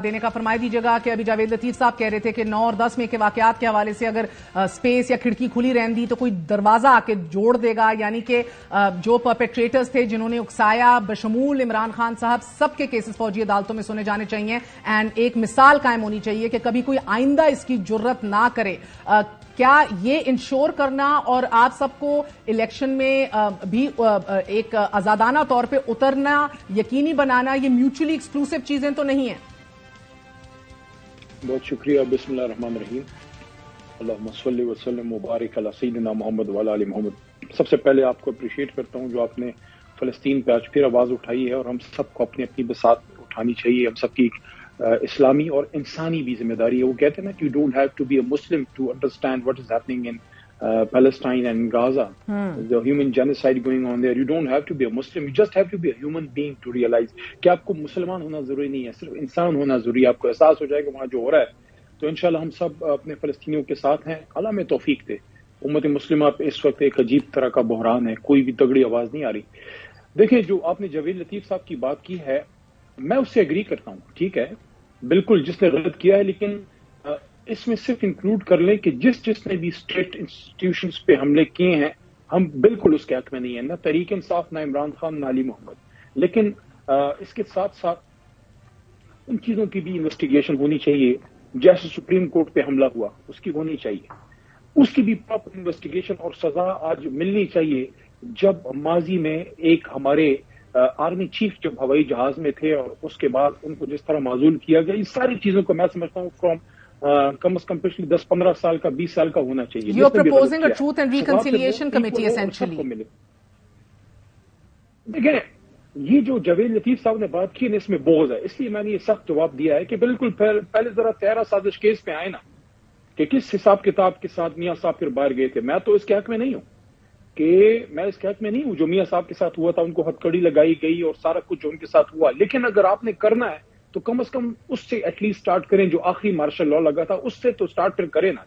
دینے کا فرمایا دیجیے گا کہ ابھی جاوید لطیف صاحب کہہ رہے تھے کہ 9 اور 10 میں کے واقعات کے حوالے سے اگر سپیس یا کھڑکی کھلی رہن دی تو کوئی دروازہ آ کے جوڑ دے گا، یعنی کہ جو پرپیٹریٹرز تھے جنہوں نے اکسایا بشمول عمران خان صاحب، سب کے کیسز فوجی عدالتوں میں سنے جانے چاہیے اینڈ ایک مثال قائم ہونی چاہیے کہ کبھی کوئی آئندہ اس کی جرت نہ کرے۔ کیا یہ انشور کرنا اور آپ سب کو الیکشن میں بھی ایک آزادانہ طور پہ اترنا یقینی بنانا، یہ میوچولی ایکسکلوسیو چیزیں تو نہیں ہیں؟ بہت شکریہ۔ بسم اللہ الرحمن الرحیم، اللہم صلی وسلم مبارک علی سیدنا محمد وعلی آل محمد۔ سب سے پہلے آپ کو اپریشیٹ کرتا ہوں جو آپ نے فلسطین پہ آج پھر آواز اٹھائی ہے، اور ہم سب کو اپنی اپنی بساط اٹھانی چاہیے۔ ہم سب کی اسلامی اور انسانی بھی ذمہ داری ہے۔ وہ کہتے ہیں نا کہ you don't have to be a Muslim to understand what is happening in Palestine and Gaza, the human genocide going on there. You don't have to be a Muslim, you just have to be a human being to realize کہ آپ کو مسلمان ہونا ضروری نہیں ہے، صرف انسان ہونا ضروری ہے۔ آپ کو احساس ہو جائے کہ وہاں جو ہو رہا ہے، تو انشاءاللہ ہم سب اپنے فلسطینیوں کے ساتھ ہیں۔ اللہ میں توفیق دے۔ امت مسلمہ پہ اس وقت ایک عجیب طرح کا بحران ہے، کوئی بھی تگڑی آواز نہیں آ رہی۔ دیکھیں، جو آپ نے جاوید لطیف صاحب کی بات کی ہے، میں اس سے اگری کرتا ہوں، ٹھیک ہے، بالکل جس نے غلط کیا ہے، لیکن اس میں صرف انکلوڈ کر لیں کہ جس نے بھی اسٹیٹ انسٹیٹیوشنز پہ حملے کیے ہیں، ہم بالکل اس کے حق میں نہیں ہیں، نہ تحریک انصاف، نہ عمران خان، نہ علی محمد۔ لیکن اس کے ساتھ ساتھ ان چیزوں کی بھی انویسٹیگیشن ہونی چاہیے۔ جیسے سپریم کورٹ پہ حملہ ہوا، اس کی ہونی چاہیے، اس کی بھی پراپر انویسٹیگیشن اور سزا آج ملنی چاہیے۔ جب ماضی میں ایک ہمارے آرمی چیف جب ہوائی جہاز میں تھے اور اس کے بعد ان کو جس طرح معزول کیا گیا، یہ ساری چیزوں کو میں سمجھتا ہوں فرام کم از کم پچھلے 10-15 سال کا، 20 سال کا ہونا چاہیے۔ You are proposing a truth and reconciliation committee essentially۔ دیکھیں، یہ جو جاوید لطیف صاحب نے بات کی نا، اس میں بغض ہے، اس لیے میں نے یہ سخت جواب دیا ہے کہ بالکل پہلے ذرا تیرا سازش کیس پہ آئے نا، کہ کس حساب کتاب کے ساتھ میاں صاحب پھر باہر گئے تھے۔ میں تو اس کے حق میں نہیں ہوں جو میاں صاحب کے ساتھ ہوا تھا، ان کو ہتھ کڑی لگائی گئی اور سارا کچھ جو ان کے ساتھ ہوا، لیکن اگر آپ نے کرنا ہے تو کم از کم اس سے ایٹ لیسٹ سٹارٹ کریں، جو آخری مارشل لا لگا تھا اس سے تو سٹارٹ پھر کریں نا۔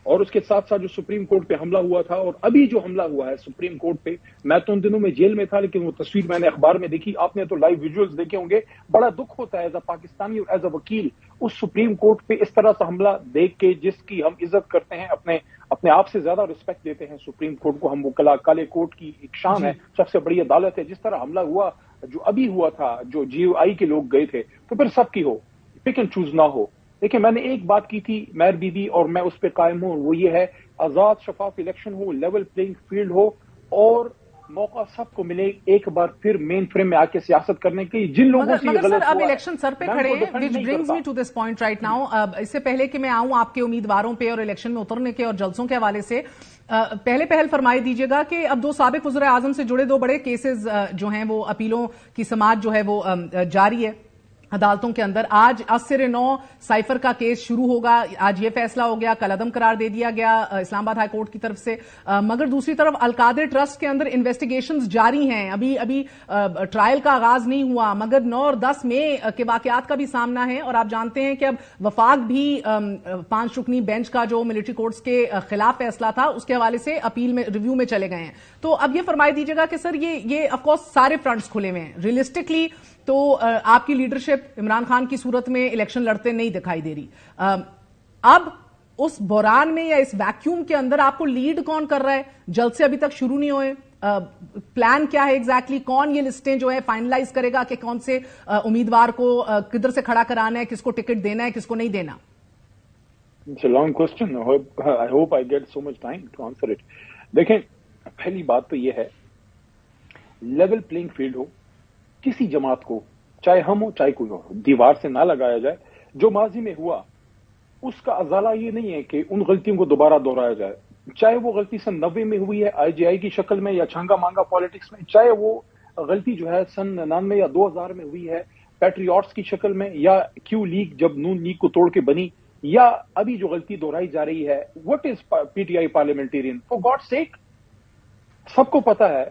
اور اس کے ساتھ ساتھ جو سپریم کورٹ پہ حملہ ہوا تھا، اور ابھی جو حملہ ہوا ہے سپریم کورٹ پہ، میں تو ان دنوں میں جیل میں تھا، لیکن وہ تصویر میں نے اخبار میں دیکھی، آپ نے تو لائیو ویژولز دیکھے ہوں گے۔ بڑا دکھ ہوتا ہے ایز اے پاکستانی اور ایز اے وکیل اس سپریم کورٹ پہ اس طرح سے حملہ دیکھ کے، جس کی ہم عزت کرتے ہیں، اپنے آپ سے زیادہ رسپیکٹ دیتے ہیں سپریم کورٹ کو، ہم وکلا کالے کورٹ کی ایک شان ہے، سب سے بڑی عدالت ہے۔ جس طرح حملہ ہوا جو ابھی ہوا تھا، جو جی او آئی کے لوگ گئے تھے، تو پھر سب کی ہو، پک اینڈ چوز نہ ہو۔ دیکھیں، میں نے ایک بات کی تھی مہر بی بی، اور میں اس پہ قائم ہوں، وہ یہ ہے آزاد شفاف الیکشن ہو، لیول پلینگ فیلڈ ہو، اور موقع سب کو ملے ایک بار پھر مین فریم میں آ کے سیاست کرنے کی۔ جن لوگوں سے غلط ہوا، اب الیکشن سر پہ کھڑے ہیں، which brings me to this point right now۔ اس سے پہلے کہ میں آؤں آپ کے امیدواروں پہ اور الیکشن میں اترنے کے اور جلسوں کے حوالے سے، پہل فرمائی دیجیے گا کہ اب 2 سابق وزراء اعظم سے جڑے 2 بڑے کیسز جو ہیں، وہ اپیلوں کی سماعت جو ہے وہ جاری ہے عدالتوں کے اندر۔ آج عصر 9 سائفر کا کیس شروع ہوگا، آج یہ فیصلہ ہو گیا، کل عدم قرار دے دیا گیا اسلام آباد ہائی کورٹ کی طرف سے، مگر دوسری طرف القادر ٹرسٹ کے اندر انویسٹیگیشنز جاری ہیں، ابھی ٹرائل کا آغاز نہیں ہوا، مگر 9 اور 10 مئی کے واقعات کا بھی سامنا ہے، اور آپ جانتے ہیں کہ اب وفاق بھی 5 رکنی بینچ کا جو ملٹری کورٹس کے خلاف فیصلہ تھا، اس کے حوالے سے اپیل میں ریویو میں چلے گئے ہیں۔ تو اب یہ فرمائی دیجیے گا کہ سر یہ آف کورس سارے فرنٹس کھلے ہوئے ہیں، ریئلسٹکلی تو آپ کی لیڈرشپ عمران خان کی صورت میں الیکشن لڑتے نہیں دکھائی دے رہی۔ اب اس بحران میں یا اس ویکیوم کے اندر آپ کو لیڈ کون کر رہا ہے؟ جلسے ابھی تک شروع نہیں ہوئے، پلان کیا ہے ایگزیکٹلی؟ کون یہ لسٹیں جو ہے فائنلائز کرے گا کہ کون سے امیدوار کو کدھر سے کھڑا کرانا ہے، کس کو ٹکٹ دینا ہے، کس کو نہیں دینا؟ It's a long question. I hope I get so much time to answer it. دیکھیں، پہلی بات تو یہ ہے، لیول پلینگ فیلڈ ہو، کسی جماعت کو، چاہے ہم ہو چاہے کوئی ہو، دیوار سے نہ لگایا جائے۔ جو ماضی میں ہوا اس کا ازالہ یہ نہیں ہے کہ ان غلطیوں کو دوبارہ دہرایا جائے، چاہے وہ غلطی سن 90 میں ہوئی ہے آئی جی آئی کی شکل میں یا چھانگا مانگا پالیٹکس میں، چاہے وہ غلطی جو ہے سن 99 یا 2000 میں ہوئی ہے پیٹریوٹس کی شکل میں، یا کیو لیگ جب نون لیگ کو توڑ کے بنی، یا ابھی جو غلطی دہرائی جا رہی ہے۔ What is P T I parliamentarian? For God sake, سب کو پتا ہے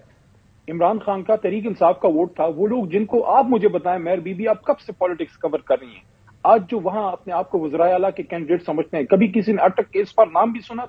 عمران خان کا تحریک انصاف کا ووٹ تھا۔ وہ لوگ جن کو آپ مجھے بتائیں مہر بی بی، آپ کب سے پالیٹکس کور کر رہی ہیں؟ آج جو وہاں اپنے آپ کو وزرائے اعلیٰ کے کینڈیڈیٹ سمجھتے ہیں، کبھی کسی نے اٹک کیس پر نام بھی سنا؟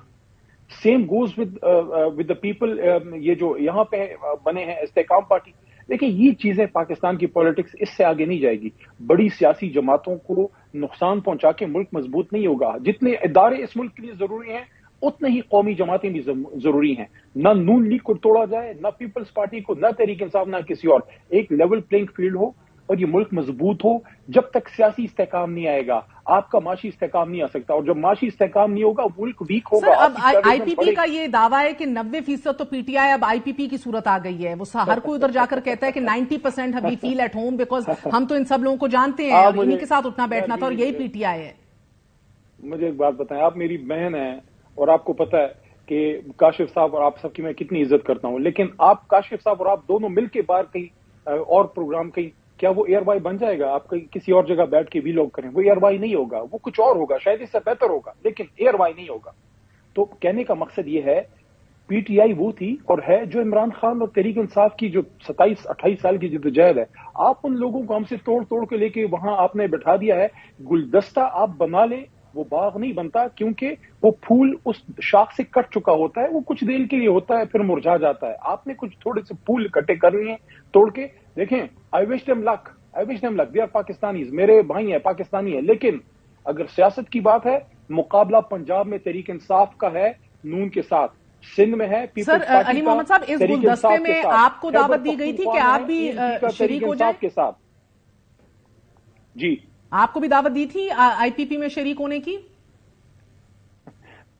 Same goes with the people, یہ جو یہاں پہ بنے ہیں استحکام پارٹی۔ دیکھیں، یہ چیزیں پاکستان کی پالیٹکس اس سے آگے نہیں جائے گی۔ بڑی سیاسی جماعتوں کو نقصان پہنچا کے ملک مضبوط نہیں ہوگا. جتنے ادارے اس ملک کے لیے ضروری ہیں اتنے ہی قومی جماعتیں بھی ضروری ہیں. نہ نون لیگ کو توڑا جائے، نہ پیپلز پارٹی کو، نہ تحریک انصاف، نہ کسی اور. ایک لیول پلینگ فیلڈ ہو اور یہ ملک مضبوط ہو. جب تک سیاسی استحکام نہیں آئے گا آپ کا معاشی استحکام نہیں آ سکتا، اور جب معاشی استحکام نہیں ہوگا ملک ویک ہوگا. سر اب آئی پی پی کا یہ دعویٰ ہے کہ 90% تو پی ٹی آئی اب آئی پی پی کی صورت آ گئی ہے. وہ ہر کوئی ادھر جا کر کہتا ہے کہ 90% وی فیل ایٹ ہوم بیکاز ہم تو ان سب لوگوں کو جانتے ہیں اور انہیں کے ساتھ اٹھنا بیٹھنا تھا، اور یہی پی ٹی آئی ہے. مجھے ایک بات بتائیں، آپ میری بہن ہیں اور آپ کو پتا ہے کہ کاشف صاحب اور آپ سب کی میں کتنی عزت کرتا ہوں، لیکن آپ کاشف صاحب اور آپ دونوں مل کے باہر کہیں اور پروگرام کہیں، کیا وہ ایئر بائی بن جائے گا؟ آپ کسی اور جگہ بیٹھ کے بھی لوگ کریں، وہ ایئر بائی نہیں ہوگا، وہ کچھ اور ہوگا، شاید اس سے بہتر ہوگا، لیکن ایئر بائی نہیں ہوگا. تو کہنے کا مقصد یہ ہے پی ٹی آئی وہ تھی اور ہے جو عمران خان اور تحریک انصاف کی جو 27-28 سال کی جدوجہد ہے، آپ ان لوگوں کو ہم سے توڑ توڑ کے لے کے وہاں آپ نے بٹھا دیا ہے. گلدستہ آپ بنا لیں وہ باغ نہیں بنتا، کیونکہ وہ پھول اس شاخ سے کٹ چکا ہوتا ہے، وہ کچھ دیر کے لیے ہوتا ہے پھر مرجھا جاتا ہے. آپ نے کچھ تھوڑے سے پھول کٹے کرنے ہیں توڑ کے. دیکھیں I wish them luck they are Pakistanis, میرے بھائی ہیں، پاکستانی ہیں، لیکن اگر سیاست کی بات ہے مقابلہ پنجاب میں تحریک انصاف کا ہے نون کے ساتھ، سندھ میں ہے پیپلز سر پارٹی علی محمد صاحب اس گلدستے میں آپ کو دعوت دی گئی تھی کہ آپ بھی شریک ہو جائیں؟ کے ساتھ جی آپ کو بھی دعوت دی تھی آئی پی پی میں شریک ہونے کی؟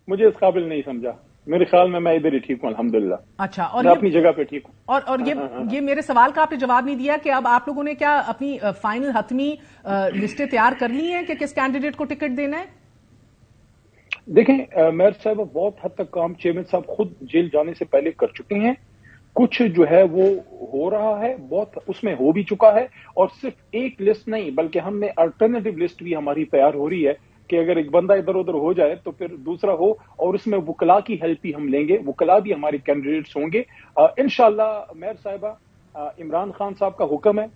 مجھے اس قابل نہیں سمجھا، میرے خیال میں ادھر ہی ٹھیک ہوں الحمدللہ. اچھا، اور میں اپنی جگہ پہ ٹھیک ہوں. اور یہ میرے سوال کا آپ نے جواب نہیں دیا کہ اب آپ لوگوں نے کیا اپنی فائنل حتمی لسٹیں تیار کر لی ہیں کہ کس کینڈیڈیٹ کو ٹکٹ دینا ہے؟ دیکھیں میئر صاحب بہت حد تک کام چیئرمین صاحب خود جیل جانے سے پہلے کر چکے ہیں. کچھ جو ہے وہ ہو رہا ہے، بہت اس میں ہو بھی چکا ہے، اور صرف ایک لسٹ نہیں بلکہ ہم نے الٹرنیٹو لسٹ بھی ہماری تیار ہو رہی ہے کہ اگر ایک بندہ ادھر ادھر ہو جائے تو پھر دوسرا ہو، اور اس میں وکلاء کی ہیلپ بھی ہم لیں گے. وکلاء بھی ہمارے کینڈیڈیٹس ہوں گے انشاءاللہ. میئر صاحبہ عمران خان صاحب کا حکم ہے،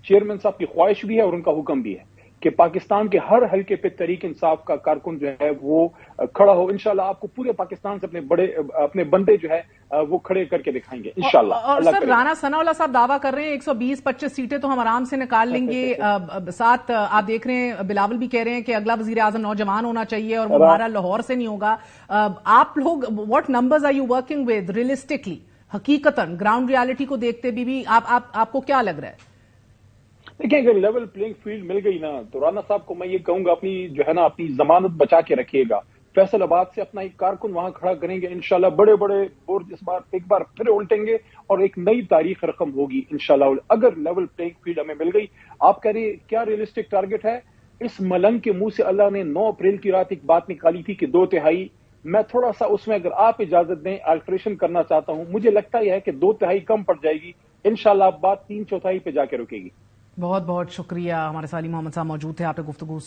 چیئرمین صاحب کی خواہش بھی ہے اور ان کا حکم بھی ہے کہ پاکستان کے ہر حلقے پہ تحریک انصاف کا کارکن جو ہے وہ کھڑا ہو. انشاءاللہ آپ کو پورے پاکستان سے اپنے بندے جو ہے وہ کھڑے کر کے دکھائیں گے انشاءاللہ. اور سر رانا ثناء اللہ صاحب دعویٰ کر رہے ہیں 120-25 سیٹیں تو ہم آرام سے نکال لیں گے. ساتھ آپ دیکھ رہے ہیں بلاول بھی کہہ رہے ہیں کہ اگلا وزیر اعظم نوجوان ہونا چاہیے اور وہ ہمارا لاہور سے نہیں ہوگا. آپ لوگ what numbers are you working with realistically, حقیقتاً گراؤنڈ ریالٹی کو دیکھتے بھی آپ کو کیا لگ رہا ہے؟ دیکھیں اگر لیول پلینگ فیلڈ مل گئی نا تو رانا صاحب کو میں یہ کہوں گا اپنی جو ہے نا اپنی ضمانت بچا کے رکھیے گا. فیصل آباد سے اپنا ایک کارکن وہاں کھڑا کریں گے انشاءاللہ. بڑے بڑے بورڈ اس بار ایک بار پھر الٹیں گے اور ایک نئی تاریخ رقم ہوگی انشاءاللہ اگر لیول پلینگ فیلڈ ہمیں مل گئی. آپ کہہ رہے کیا ریئلسٹک ٹارگٹ ہے؟ اس ملنگ کے منہ سے اللہ نے 9 اپریل کی رات ایک بات نکالی تھی کہ 2/3. میں تھوڑا سا اس میں اگر آپ اجازت دیں الٹریشن کرنا چاہتا ہوں. مجھے لگتا ہے کہ 2/3 کم پڑ جائے گی انشاءاللہ. اب بات 3/4 پہ جا کے رکے گی. بہت بہت شکریہ. ہمارے ساتھ علی محمد صاحب موجود تھے. آپ نے گفتگو